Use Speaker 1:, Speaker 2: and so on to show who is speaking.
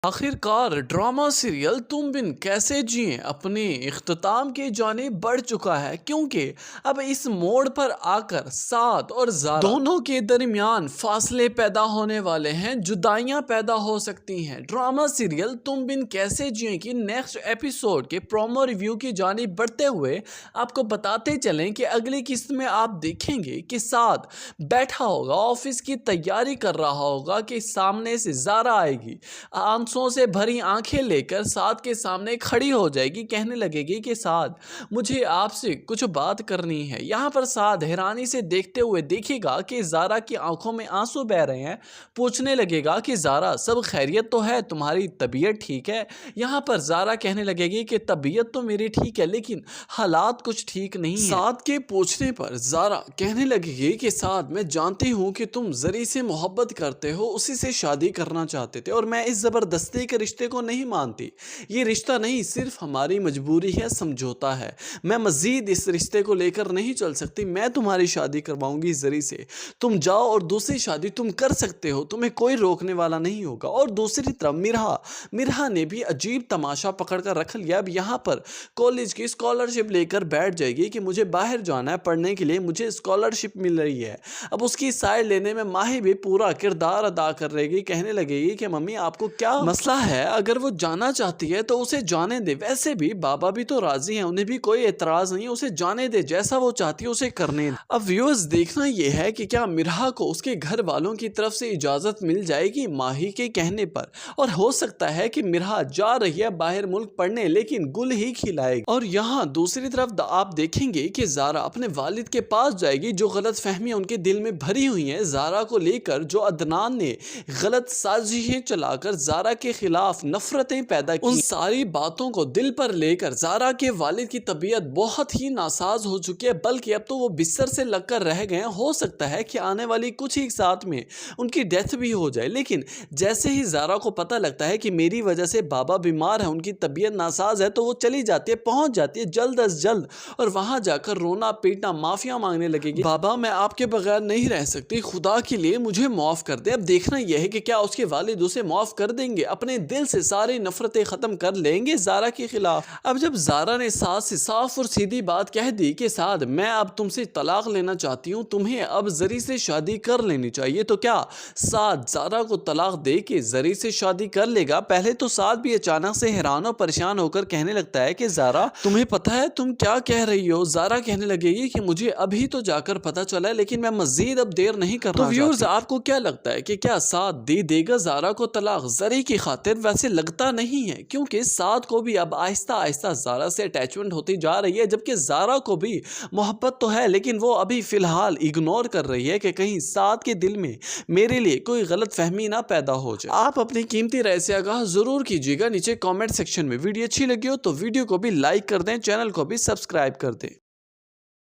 Speaker 1: आखिरकार drama serial तुम बिन कैसे जिए अपने इख्तिताम की जानिब बढ़ चुका है, क्योंकि अब इस मोड़ पर आकर साद और ज़ारा दोनों के दरमियान फासले पैदा होने वाले हैं, जुदाइयां पैदा हो सकती हैं। ड्रामा सीरियल तुम बिन कैसे जिए की नेक्स्ट एपिसोड के प्रोमो रिव्यू की जानिब बढ़ते हुए आपको बताते चलें कि अगली किस्त में आप देखेंगे कि साद बैठा होगा, ऑफिस की तैयारी कर रहा होगा कि सामने से ज़ारा आएगी, आंसुओं से भरी आंखें लेकर साद के सामने खड़ी हो जाएगी, कहने लगेगी कि साद मुझे आपसे कुछ बात करनी है। यहाँ पर साद हैरानी से देखते हुए देखेगा कि ज़ारा की आंखों में आंसू बह रहे हैं, पूछने लगेगा कि ज़ारा सब खैरियत तो है, तुम्हारी तबीयत ठीक है। यहाँ पर ज़ारा कहने लगेगी कि तबीयत तो मेरी ठीक है लेकिन हालात कुछ ठीक नहीं है। साद के पूछने पर ज़ारा कहने लगेगी कि साद मैं जानती हूँ कि तुम जरी से मोहब्बत करते हो, उसी से शादी करना चाहते थे और मैं इस ज़बरदस्ती के रिश्ते को नहीं मानती। ये रिश्ता नहीं, सिर्फ हमारी मजबूरी है, समझौता है। मैं मज़ीद इस रिश्ते को लेकर नहीं चल सकती। मैं तुम्हारी शादी करवाऊंगी जरी से, तुम जाओ और दूसरी शादी तुम कर सकते हो, तुम्हें कोई रोकने वाला नहीं होगा। और दूसरी तरफ मिरहा ने भी अजीब तमाशा पकड़ कर रख लिया। अब यहाँ पर कॉलेज की स्कॉलरशिप लेकर बैठ जाएगी कि मुझे बाहर जाना है पढ़ने के लिए, मुझे स्कॉलरशिप मिल रही है। अब उसकी साइड लेने में माही भी पूरा किरदार अदा कर रहेगी, कहने लगेगी कि मम्मी आपको क्या मसला है, अगर वो जाना चाहती है तो उसे जाने दे, वैसे भी बाबा भी तो राजी हैं, उन्हें भी कोई एतराज नहीं है, उसे जाने दे, जैसा वो चाहती है उसे करने दे। अब व्यूअर्स देखना यह है कि क्या मिरहा को उसके घर वालों की तरफ से इजाजत मिल जाएगी माही के कहने पर, और हो सकता है कि मिरहा जा रही है बाहर मुल्क पढ़ने लेकिन गुल ही खिलाएगी। और यहाँ दूसरी तरफ आप देखेंगे कि ज़ारा अपने वालिद के पास जाएगी, जो गलत फहमियां उनके दिल में भरी हुई हैं ज़ारा को लेकर, जो अदनान ने गलत साजिशें चलाकर ज़ारा के खिलाफ नफरतें पैदा की, उन सारी बातों को दिल पर लेकर ज़ारा के वालिद की तबीयत बहुत ही नासाज हो चुकी है, बल्कि अब तो वो बिस्तर से लगकर रह गए हैं। हो सकता है कि आने वाली कुछ ही साथ में उनकी डेथ भी हो जाए। लेकिन जैसे ही ज़ारा को पता लगता है कि मेरी वजह से बाबा बीमार है, उनकी तबीयत नासाज है, तो वो चली जाती है, पहुंच जाती है जल्द अज जल्द, और वहां जाकर रोना पीटना माफिया मांगने लगेगी, बाबा मैं आपके बगैर नहीं रह सकती, खुदा के लिए मुझे माफ कर दे। अब देखना यह है कि क्या उसके वालिद उसे माफ कर देंगे, अपने दिल से सारी नफरतें खत्म कर लेंगे ज़ारा के खिलाफ। अब जब ज़ारा ने साद से साफ और सीधी बात कह दी कि साद मैं अब तुमसे तलाक लेना चाहती हूँ, तुम्हें अब जरी से शादी कर लेनी चाहिए, तो क्या साद ज़ारा को तलाक दे के जरी से शादी कर लेगा? पहले तो साद भी अचानक से हैरान और परेशान होकर कहने लगता है कि ज़ारा तुम्हें पता है तुम क्या कह रही हो? ज़ारा कहने लगेगी कि मुझे अभी तो जाकर पता चला है, लेकिन मैं मजीद अब देर नहीं करना। तो व्यूअर्स आपको क्या लगता है कि क्या साद दे देगा ज़ारा को तलाक जरी की खातिर? वैसे लगता नहीं है, क्योंकि साद को भी अब आहिस्ता आहिस्ता ज़ारा से अटैचमेंट होती जा रही है, जबकि ज़ारा को भी मोहब्बत तो है लेकिन वो अभी फ़िलहाल इग्नोर कर रही है कि कहीं साद के दिल में मेरे लिए कोई गलत फहमी ना पैदा हो जाए। आप अपनी कीमती राय से आगाह ज़रूर कीजिएगा नीचे कॉमेंट सेक्शन में। वीडियो अच्छी लगी हो तो वीडियो को भी लाइक कर दें, चैनल को भी सब्सक्राइब कर दें।